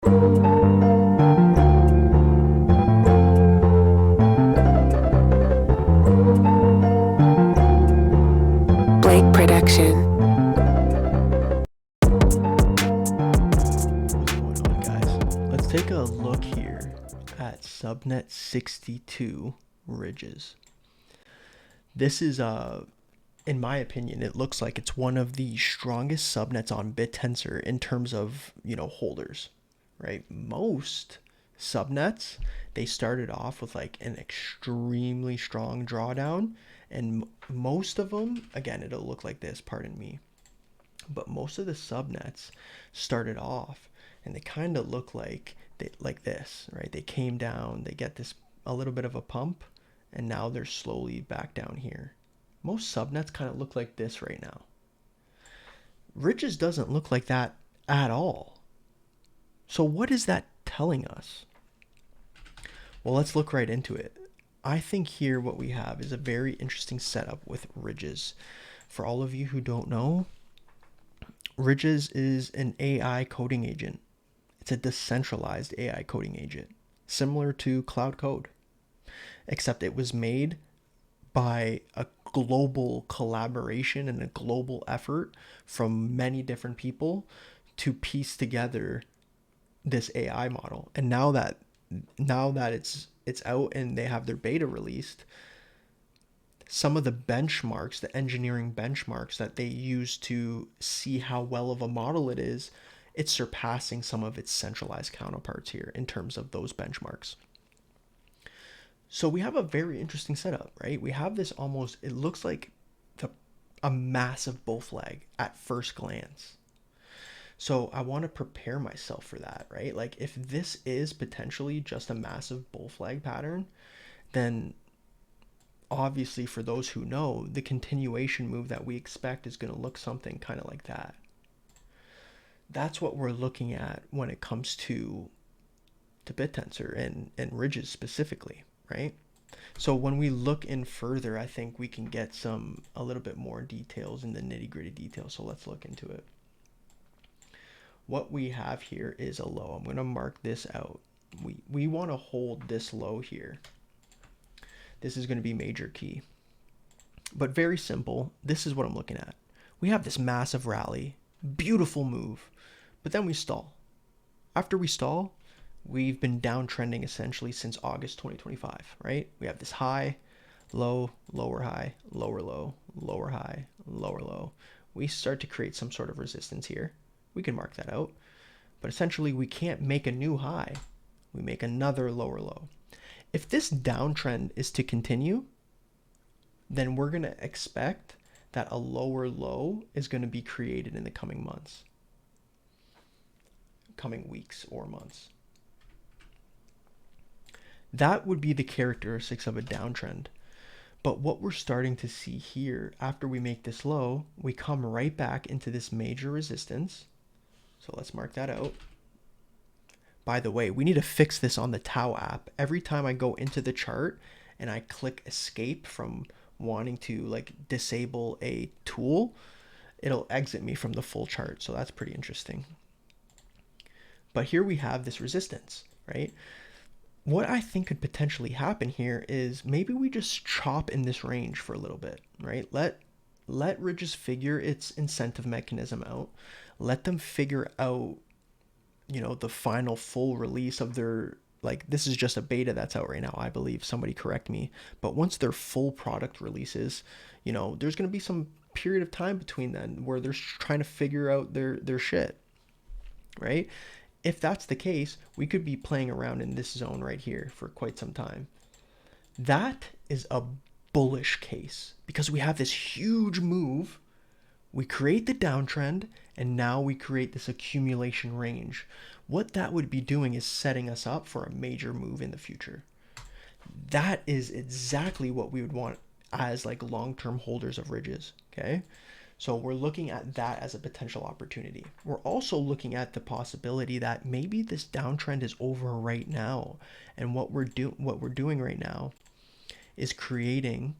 Blake Production. What's going on, guys? Let's take a look here at SUBNET62 ridges. This is, in my opinion, it looks like it's one of the strongest subnets on Bittensor in terms of, holders, right? Most subnets, they started off with like an extremely strong drawdown, and most of them, again, it'll look like this, pardon me, but most of the subnets started off and they kind of look like this, right? They came down, they get this a little bit of a pump, and now they're slowly back down here. Most subnets kind of look like this right now. Ridges doesn't look like that at all. So what is that telling us? Well, let's look right into it. I think here what we have is a very interesting setup with ridges. For all of you who don't know, ridges is an AI coding agent. It's a decentralized AI coding agent, similar to Cloud Code, except it was made by a global collaboration and a global effort from many different people to piece together this AI model. And now that it's out and they have their beta released, some of the benchmarks, the engineering benchmarks that they use to see how well of a model it is, it's surpassing some of its centralized counterparts here in terms of those benchmarks. So we have a very interesting setup, right? We have this almost, it looks like a massive bull flag at first glance. So I want to prepare myself for that, right? Like if this is potentially just a massive bull flag pattern, then obviously for those who know, the continuation move that we expect is going to look something kind of like that. That's what we're looking at when it comes to Bittensor and ridges specifically, right? So when we look in further, I think we can get a little bit more details in the nitty gritty details. So let's look into it. What we have here is a low. I'm going to mark this out. We want to hold this low here. This is going to be major key. But very simple. This is what I'm looking at. We have this massive rally, beautiful move, but then we stall. After we stall, we've been downtrending essentially since August 2025, right? We have this high, low, lower high, lower low, lower high, lower low. We start to create some sort of resistance here. We can mark that out. But essentially, we can't make a new high. We make another lower low. If this downtrend is to continue, then we're going to expect that a lower low is going to be created in the coming months, coming weeks or months. That would be the characteristics of a downtrend. But what we're starting to see here, after we make this low, we come right back into this major resistance. So let's mark that out. By the way, we need to fix this on the Tau app. Every time I go into the chart and I click escape from wanting to like disable a tool, it'll exit me from the full chart. So that's pretty interesting. But here we have this resistance, right? What I think could potentially happen here is maybe we just chop in this range for a little bit, right? Let ridges figure its incentive mechanism out. Let them figure out, the final full release of their, like, this is just a beta that's out right now, I believe. Somebody correct me. But once their full product releases, there's going to be some period of time between then where they're trying to figure out their shit, right? If that's the case, we could be playing around in this zone right here for quite some time. That is a bullish case because we have this huge move. We create the downtrend, and now we create this accumulation range. What that would be doing is setting us up for a major move in the future. That is exactly what we would want as like long-term holders of ridges, okay? So we're looking at that as a potential opportunity. We're also looking at the possibility that maybe this downtrend is over right now, and what we're doing right now is creating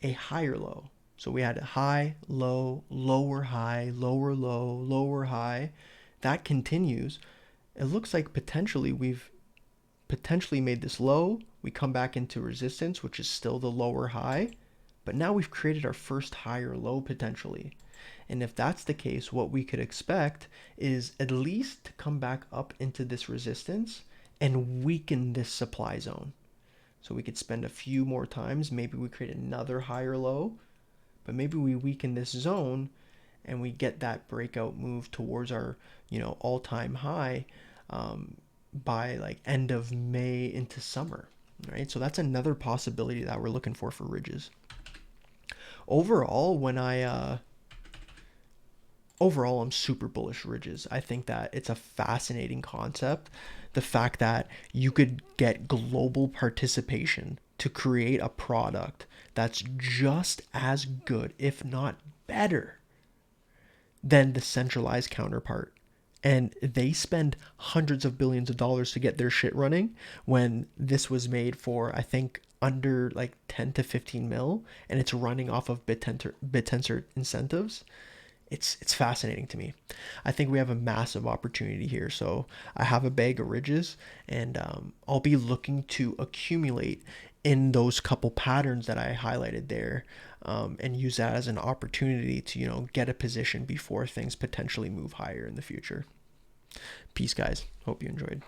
a higher low. So we had a high, low, lower high, lower low, lower high. That continues. it looks like potentially we've potentially made this low. We come back into resistance, which is still the lower high, but now we've created our first higher low potentially. And if that's the case, what we could expect is at least to come back up into this resistance and weaken this supply zone. So we could spend a few more times. Maybe we create another higher low, but maybe we weaken this zone and we get that breakout move towards our, all-time high by like end of May into summer, right? So that's another possibility that we're looking for ridges. Overall, I'm super bullish ridges. I think that it's a fascinating concept. The fact that you could get global participation to create a product that's just as good, if not better, than the centralized counterpart. And they spend hundreds of billions of dollars to get their shit running when this was made for, I think, under like 10 to 15 mil, and it's running off of Bittensor incentives. It's fascinating to me. I think we have a massive opportunity here. So I have a bag of ridges, and I'll be looking to accumulate in those couple patterns that I highlighted there, and use that as an opportunity to get a position before things potentially move higher in the future. Peace, guys. Hope you enjoyed.